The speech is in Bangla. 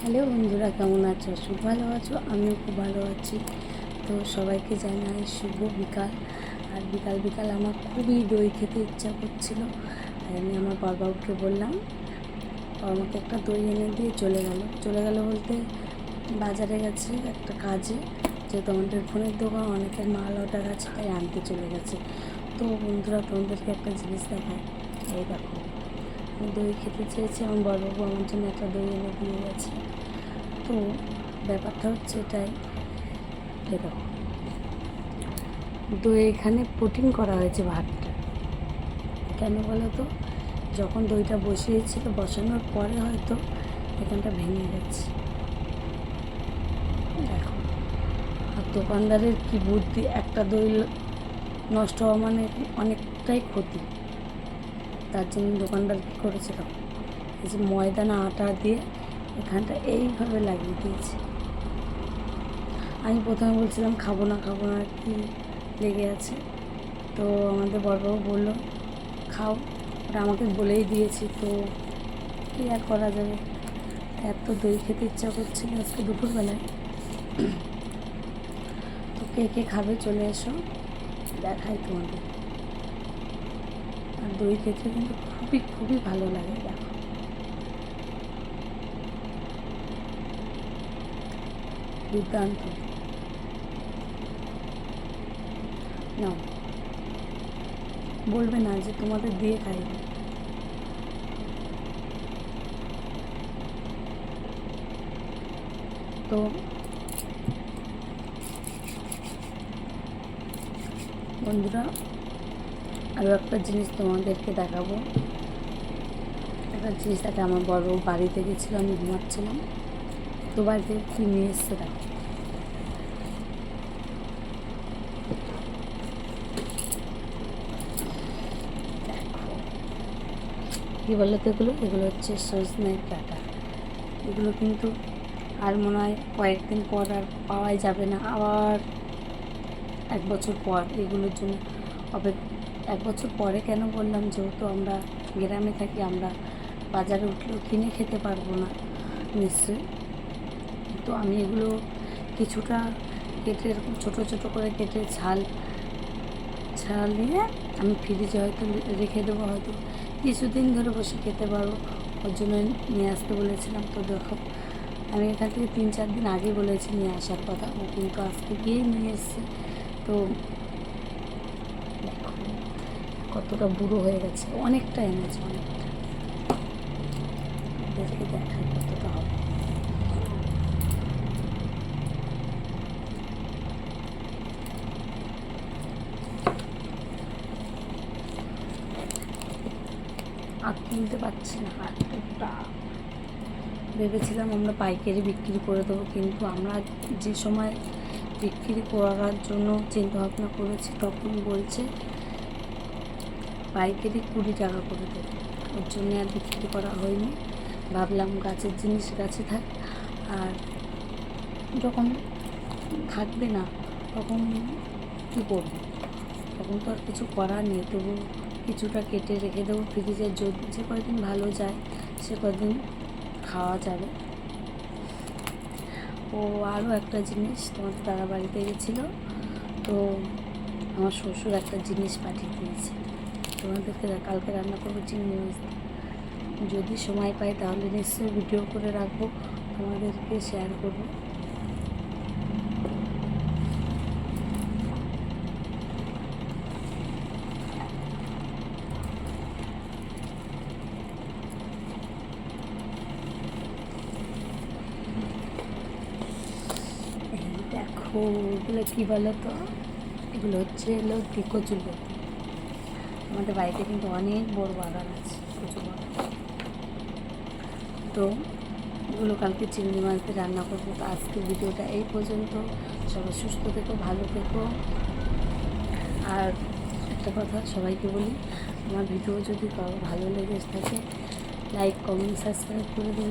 হ্যালো বন্ধুরা, কেমন আছো? খুব ভালো আছো? আমিও খুব ভালো আছি। তো সবাইকে জানাই শুভ বিকাল। আর বিকাল বিকাল আমার খুবই দই খেতে ইচ্ছা করছিল। আর আমি আমার বড়বাবুকে বললাম, ও আমাকে একটা দই এনে দিয়ে চলে গেল বলতে বাজারে গেছে একটা কাজে, যেহেতু আমাদের ফোনের দোকান, অনেকের মাল অর্ডার আছে, তাই আনতে চলে গেছে। তো বন্ধুরা, তোমাদেরকে একটা জিনিস দেখায়। এই দেখো, আমি দই খেতে চেয়েছি, আমার বড়বাবু আমার জন্য একটা দই এনে দিয়ে গেছে। তো ব্যাপারটা হচ্ছে এটাই, দেখো, দই এখানে পুটিং করা হয়েছে ভাতটা। কেন বলো তো? যখন দইটা বসিয়েছিল, বসানোর পরে হয়তো এখানটা ভেঙে গেছে। দেখো, আর দোকানদারের কি বুদ্ধি, একটা দই নষ্ট হওয়া মানে অনেকটাই ক্ষতি। তার জন্য দোকানদার কী করেছে, দেখো, এই যে ময়দা না আটা দিয়ে এখানটা এইভাবে লাগিয়ে দিয়েছে। আমি প্রথমে বলছিলাম খাবো না কি লেগে আছে। তো আমাদের বড়বাবু বললো খাও, ওটা আমাকে বলেই দিয়েছি, তো কী আর করা যাবে। এত দই খেতে ইচ্ছা করছিল আজকে দুপুরবেলায়। তো কে কে খাবে চলে এসো, দেখাই তোমাদের। আর দই খেতে কিন্তু খুবই খুবই ভালো লাগে। দেখো, দুর্দান্ত। নাও, বলবে না যে তোমাদের দিয়ে খাইবে। তো বন্ধুরা, আরও একটা জিনিস তোমাদেরকে দেখাবো। একটা জিনিস দেখে, আমার বড় বাড়িতে গেছিলো, আমি ঘুমাচ্ছিলাম, তো বাড়িতে কী নিয়ে এসছে দেখো। কী বলো তো এগুলো হচ্ছে সজনের ডাঁটা। এগুলো কিন্তু আর মনে হয় কয়েকদিন পর আর পাওয়াই যাবে না, আবার 1 বছর পর এগুলোর জন্য অপেক্ষা। 1 বছর পরে কেন বললাম, যেহেতু আমরা গ্রামে থাকি, আমরা বাজারে উঠলেও কিনে খেতে পারবো না নিশ্চয়ই। তো আমি এগুলো কিছুটা কেটে, এরকম ছোটো ছোটো করে কেটে ছাড়িয়ে আমি ফ্রিজে হয়তো রেখে দেবো, হয়তো কিছুদিন ধরে বসে খেতে পারবো। ওর জন্য নিয়ে আসতে বলেছিলাম। তো দেখো, আমি এখান থেকে 3-4 দিন আগে বলেছি নিয়ে আসার কথা, ও কিন্তু আজকে গিয়েই নিয়ে এসছে। তো দেখো কতটা বুড়ো হয়ে গেছে, অনেকটা এনেছে, অনেকটা। দেখে দেখাই কতটা হবে। আর কিনতে পারছি না, এতটা। ভেবেছিলাম আমরা পাইকারি বিক্রি করে দেবো, কিন্তু আমরা যে সময় বিক্রি করার জন্য চিন্তা ভাবনা করেছি, তখন বলছে পাইকারি 20 টাকা করে দেবে। ওর জন্য আর বিক্রি করা হয়নি। ভাবলাম গাছের জিনিস গাছে থাক, আর যখন থাকবে না তখন কী করবো, তখন তো আর কিছু করার নেই। তবু কিছুটা কেটে রেখে দেবো ফ্রিজে, যে কয়দিন ভালো যায় সে কয়দিন খাওয়া যাবে। ও আরও একটা জিনিস, তোমাদের দাদা বাড়িতে গেছিলো, তো আমার শ্বশুর একটা জিনিস পাঠিয়ে দিয়েছে। তোমাদেরকে কালকে রান্না করবো চিংড়ি মাছ। যদি সময় পাই তাহলে নিশ্চয়ই ভিডিও করে রাখবো, তোমাদেরকে শেয়ার করবো। দেখো, এগুলো কী বলো তো, এগুলো হচ্ছে কচুরলতি। আমাদের বাড়িতে কিন্তু অনেক বড় বাগান আছে কচুর বাগান। তো এগুলো কালকে চিংড়ি মাছ দিয়ে রান্না করবো। তো আজকে ভিডিওটা এই পর্যন্ত। সবাই সুস্থ থেকো, ভালো থেকো। আর একটা কথা সবাইকে বলি, আমার ভিডিও যদি কারো ভালো লেগে থাকে, লাইক কমেন্ট সাবস্ক্রাইব করে দিন।